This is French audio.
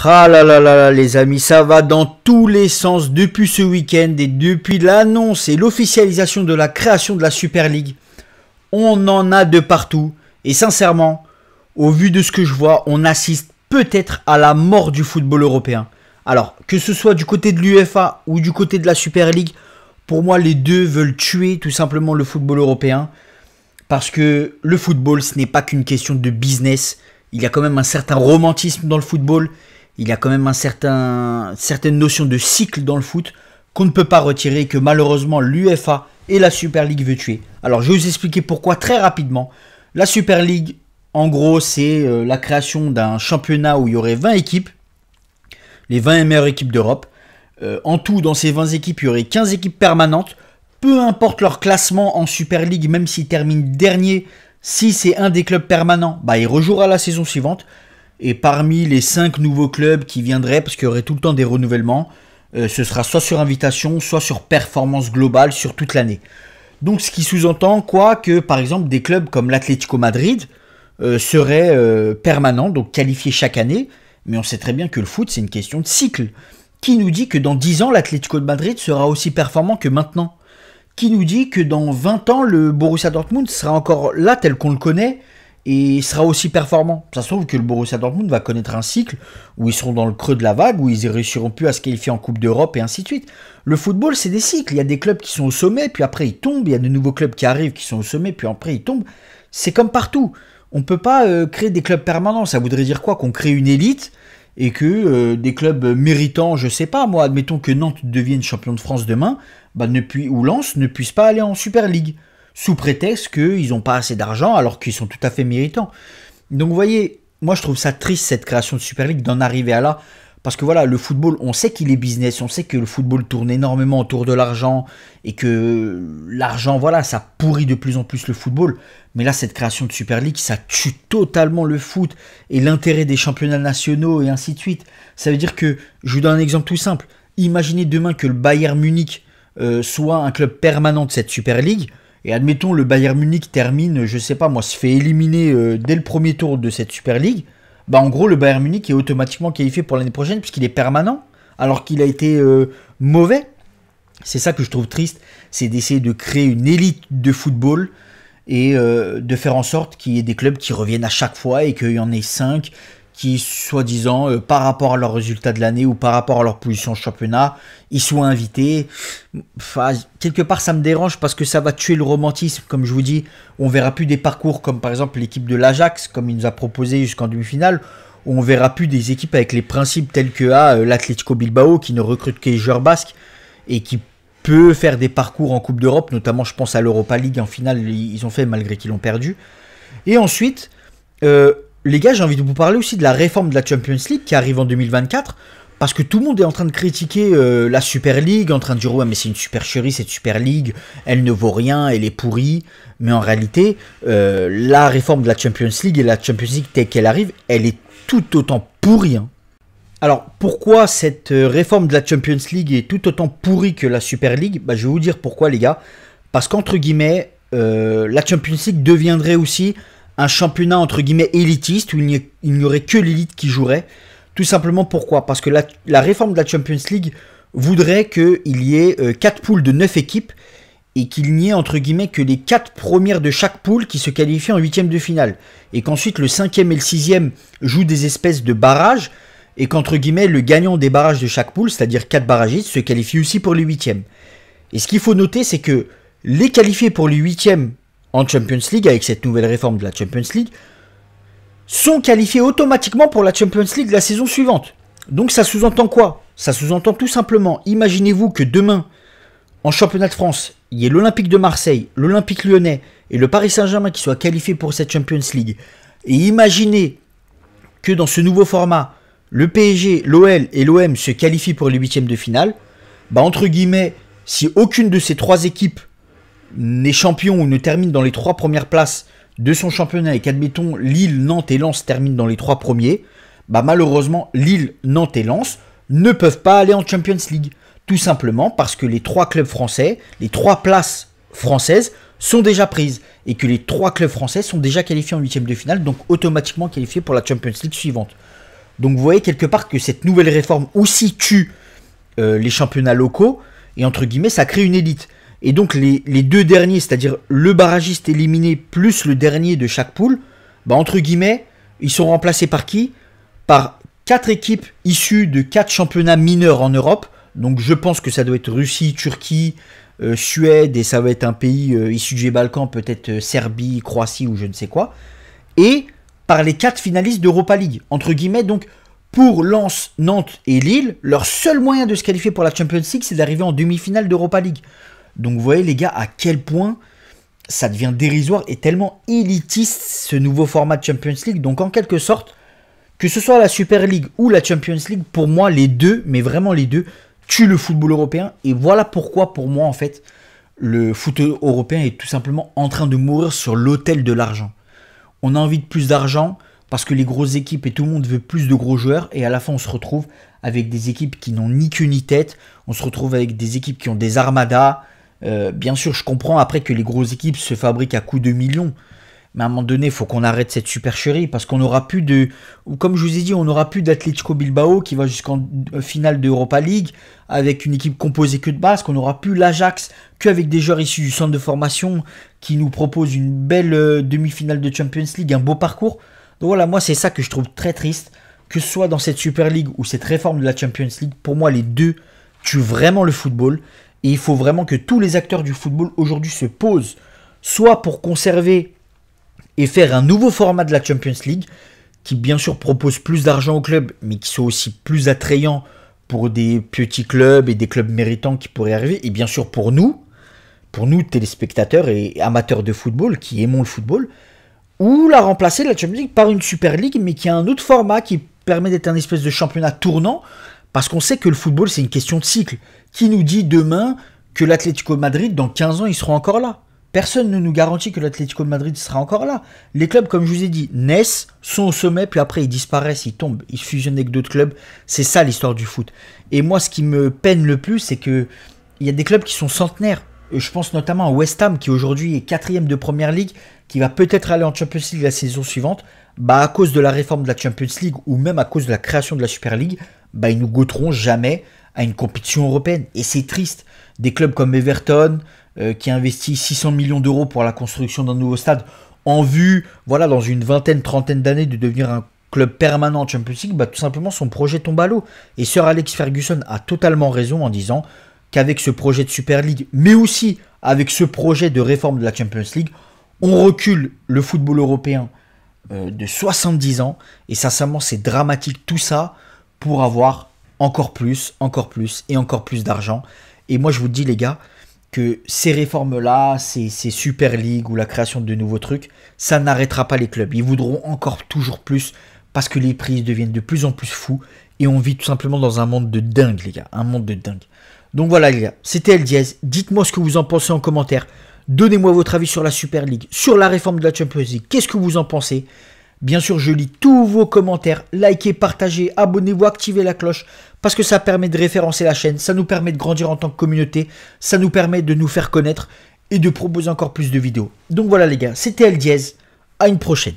Ah là là là là les amis, ça va dans tous les sens depuis ce week-end et depuis l'annonce et l'officialisation de la création de la Super League. On en a de partout et sincèrement, au vu de ce que je vois, on assiste peut-être à la mort du football européen. Alors, que ce soit du côté de l'UEFA ou du côté de la Super League, pour moi les deux veulent tuer tout simplement le football européen. Parce que le football, ce n'est pas qu'une question de business. Il y a quand même un certain romantisme dans le football. Il y a quand même certaine notion de cycle dans le foot qu'on ne peut pas retirer et que malheureusement l'UEFA et la Super League veulent tuer. Alors je vais vous expliquer pourquoi très rapidement. La Super League, en gros, c'est la création d'un championnat où il y aurait 20 équipes. Les 20 meilleures équipes d'Europe. En tout, dans ces 20 équipes, il y aurait 15 équipes permanentes. Peu importe leur classement en Super League, même s'ils terminent dernier, si c'est un des clubs permanents, bah, il rejouera la saison suivante. Et parmi les 5 nouveaux clubs qui viendraient, parce qu'il y aurait tout le temps des renouvellements, ce sera soit sur invitation, soit sur performance globale sur toute l'année. Donc ce qui sous-entend quoi que par exemple des clubs comme l'Atlético Madrid seraient permanents, donc qualifiés chaque année. Mais on sait très bien que le foot c'est une question de cycle. Qui nous dit que dans 10 ans l'Atlético de Madrid sera aussi performant que maintenant? Qui nous dit que dans 20 ans, le Borussia Dortmund sera encore là tel qu'on le connaît et sera aussi performant? Ça se trouve que le Borussia Dortmund va connaître un cycle où ils seront dans le creux de la vague, où ils ne réussiront plus à se qualifier en Coupe d'Europe et ainsi de suite. Le football, c'est des cycles. Il y a des clubs qui sont au sommet, puis après ils tombent. Il y a de nouveaux clubs qui arrivent, qui sont au sommet, puis après ils tombent. C'est comme partout. On ne peut pas créer des clubs permanents. Ça voudrait dire quoi? Qu'on crée une élite et que des clubs méritants, je sais pas, moi, admettons que Nantes devienne champion de France demain, bah, ou Lens ne puisse pas aller en Super League, sous prétexte qu'ils n'ont pas assez d'argent alors qu'ils sont tout à fait méritants. Donc vous voyez, moi je trouve ça triste cette création de Super League, d'en arriver à là, parce que voilà, le football, on sait qu'il est business, on sait que le football tourne énormément autour de l'argent, et que l'argent, voilà, ça pourrit de plus en plus le football, mais là cette création de Super League, ça tue totalement le foot, et l'intérêt des championnats nationaux, et ainsi de suite. Ça veut dire que, je vous donne un exemple tout simple, imaginez demain que le Bayern Munich soit un club permanent de cette Super League, et admettons le Bayern Munich termine, je sais pas moi, se fait éliminer dès le premier tour de cette Super League, bah en gros le Bayern Munich est automatiquement qualifié pour l'année prochaine puisqu'il est permanent, alors qu'il a été mauvais. C'est ça que je trouve triste, c'est d'essayer de créer une élite de football et de faire en sorte qu'il y ait des clubs qui reviennent à chaque fois et qu'il y en ait 5 qui, soi-disant, par rapport à leurs résultats de l'année ou par rapport à leur position au championnat, ils soient invités. Enfin, quelque part, ça me dérange parce que ça va tuer le romantisme. Comme je vous dis, on verra plus des parcours comme par exemple l'équipe de l'Ajax, comme il nous a proposé jusqu'en demi-finale, où on verra plus des équipes avec les principes tels que l'Atlético Bilbao, qui ne recrute que les joueurs basques et qui peut faire des parcours en Coupe d'Europe, notamment je pense à l'Europa League, en finale, ils ont fait malgré qu'ils l'ont perdu. Et ensuite... les gars, j'ai envie de vous parler aussi de la réforme de la Champions League qui arrive en 2024, parce que tout le monde est en train de critiquer la Super League, en train de dire ouais mais c'est une supercherie cette Super League, elle ne vaut rien, elle est pourrie, mais en réalité la réforme de la Champions League et la Champions League telle qu'elle arrive, elle est tout autant pourrie. Alors pourquoi cette réforme de la Champions League est tout autant pourrie que la Super League? Bah, je vais vous dire pourquoi les gars, parce qu'entre guillemets la Champions League deviendrait aussi un championnat entre guillemets élitiste où il n'y aurait que l'élite qui jouerait. Tout simplement pourquoi? Parce que la réforme de la Champions League voudrait qu'il y ait 4 poules de 9 équipes et qu'il n'y ait entre guillemets que les 4 premières de chaque poule qui se qualifient en huitième de finale. Et qu'ensuite le 5e et le 6e jouent des espèces de barrages et qu'entre guillemets le gagnant des barrages de chaque poule, c'est-à-dire 4 barragistes, se qualifie aussi pour les 8e. Et ce qu'il faut noter, c'est que les qualifiés pour les 8e en Champions League, avec cette nouvelle réforme de la Champions League, sont qualifiés automatiquement pour la Champions League la saison suivante. Donc ça sous-entend quoi? Ça sous-entend tout simplement, imaginez-vous que demain, en championnat de France, il y ait l'Olympique de Marseille, l'Olympique Lyonnais et le Paris Saint-Germain qui soient qualifiés pour cette Champions League. Et imaginez que dans ce nouveau format, le PSG, l'OL et l'OM se qualifient pour les 8e de finale. Bah entre guillemets, si aucune de ces 3 équipes n'est champion ou ne termine dans les 3 premières places de son championnat et qu'admettons Lille, Nantes et Lens terminent dans les 3 premiers, bah malheureusement Lille, Nantes et Lens ne peuvent pas aller en Champions League. Tout simplement parce que les 3 clubs français, les 3 places françaises sont déjà prises et que les 3 clubs français sont déjà qualifiés en 8e de finale, donc automatiquement qualifiés pour la Champions League suivante. Donc vous voyez quelque part que cette nouvelle réforme aussi tue les championnats locaux, et entre guillemets, ça crée une élite. Et donc les deux derniers, c'est-à-dire le barragiste éliminé plus le dernier de chaque poule, bah, entre guillemets, ils sont remplacés par qui? Par 4 équipes issues de 4 championnats mineurs en Europe. Donc je pense que ça doit être Russie, Turquie, Suède, et ça va être un pays issu des Balkans, peut-être Serbie, Croatie ou je ne sais quoi. Et par les 4 finalistes d'Europa League. Entre guillemets, donc pour Lens, Nantes et Lille, leur seul moyen de se qualifier pour la Champions League, c'est d'arriver en demi-finale d'Europa League. Donc vous voyez les gars à quel point ça devient dérisoire et tellement élitiste ce nouveau format de Champions League. Donc en quelque sorte, que ce soit la Super League ou la Champions League, pour moi les deux, mais vraiment les deux, tuent le football européen. Et voilà pourquoi pour moi en fait, le foot européen est tout simplement en train de mourir sur l'autel de l'argent. On a envie de plus d'argent parce que les grosses équipes et tout le monde veut plus de gros joueurs. Et à la fin on se retrouve avec des équipes qui n'ont ni queue ni tête. On se retrouve avec des équipes qui ont des armadas. Bien sûr, je comprends après que les grosses équipes se fabriquent à coups de millions. Mais à un moment donné, il faut qu'on arrête cette supercherie parce qu'on n'aura plus de... Comme je vous ai dit, on n'aura plus d'Atlético Bilbao qui va jusqu'en finale d'Europa League avec une équipe composée que de base, qu'on n'aura plus l'Ajax qu'avec des joueurs issus du centre de formation qui nous proposent une belle demi-finale de Champions League, un beau parcours. Donc voilà, moi c'est ça que je trouve très triste, que ce soit dans cette Super League ou cette réforme de la Champions League. Pour moi, les deux tuent vraiment le football. Et il faut vraiment que tous les acteurs du football aujourd'hui se posent, soit pour conserver et faire un nouveau format de la Champions League, qui bien sûr propose plus d'argent aux clubs, mais qui soit aussi plus attrayant pour des petits clubs et des clubs méritants qui pourraient arriver, et bien sûr pour nous téléspectateurs et amateurs de football, qui aimons le football, ou la remplacer la Champions League par une Super League, mais qui a un autre format qui permet d'être un espèce de championnat tournant, parce qu'on sait que le football c'est une question de cycle. Qui nous dit demain que l'Atlético de Madrid, dans 15 ans, ils seront encore là? Personne ne nous garantit que l'Atlético de Madrid sera encore là. Les clubs, comme je vous ai dit, naissent, sont au sommet, puis après ils disparaissent, ils tombent, ils fusionnent avec d'autres clubs. C'est ça l'histoire du foot. Et moi, ce qui me peine le plus, c'est que il y a des clubs qui sont centenaires. Je pense notamment à West Ham, qui aujourd'hui est 4e de Première Ligue, qui va peut-être aller en Champions League la saison suivante. Bah, à cause de la réforme de la Champions League, ou même à cause de la création de la Super League, bah, ils nous goûteront jamais à une compétition européenne. Et c'est triste. Des clubs comme Everton, qui investit 600 millions d'euros pour la construction d'un nouveau stade, en vue, voilà, dans une vingtaine, trentaine d'années, de devenir un club permanent en Champions League, bah, tout simplement son projet tombe à l'eau. Et Sir Alex Ferguson a totalement raison en disant qu'avec ce projet de Super League, mais aussi avec ce projet de réforme de la Champions League, on recule le football européen de 70 ans. Et sincèrement, c'est dramatique tout ça pour avoir encore plus et encore plus d'argent. Et moi, je vous dis, les gars, que ces réformes-là, ces Super League ou la création de nouveaux trucs, ça n'arrêtera pas les clubs. Ils voudront encore toujours plus parce que les prix deviennent de plus en plus fous et on vit tout simplement dans un monde de dingue, les gars. Un monde de dingue. Donc voilà, les gars, c'était El Diaz. Dites-moi ce que vous en pensez en commentaire. Donnez-moi votre avis sur la Super League, sur la réforme de la Champions League. Qu'est-ce que vous en pensez ? Bien sûr, je lis tous vos commentaires. Likez, partagez, abonnez-vous, activez la cloche. Parce que ça permet de référencer la chaîne. Ça nous permet de grandir en tant que communauté. Ça nous permet de nous faire connaître et de proposer encore plus de vidéos. Donc voilà les gars, c'était El Diaz. À une prochaine.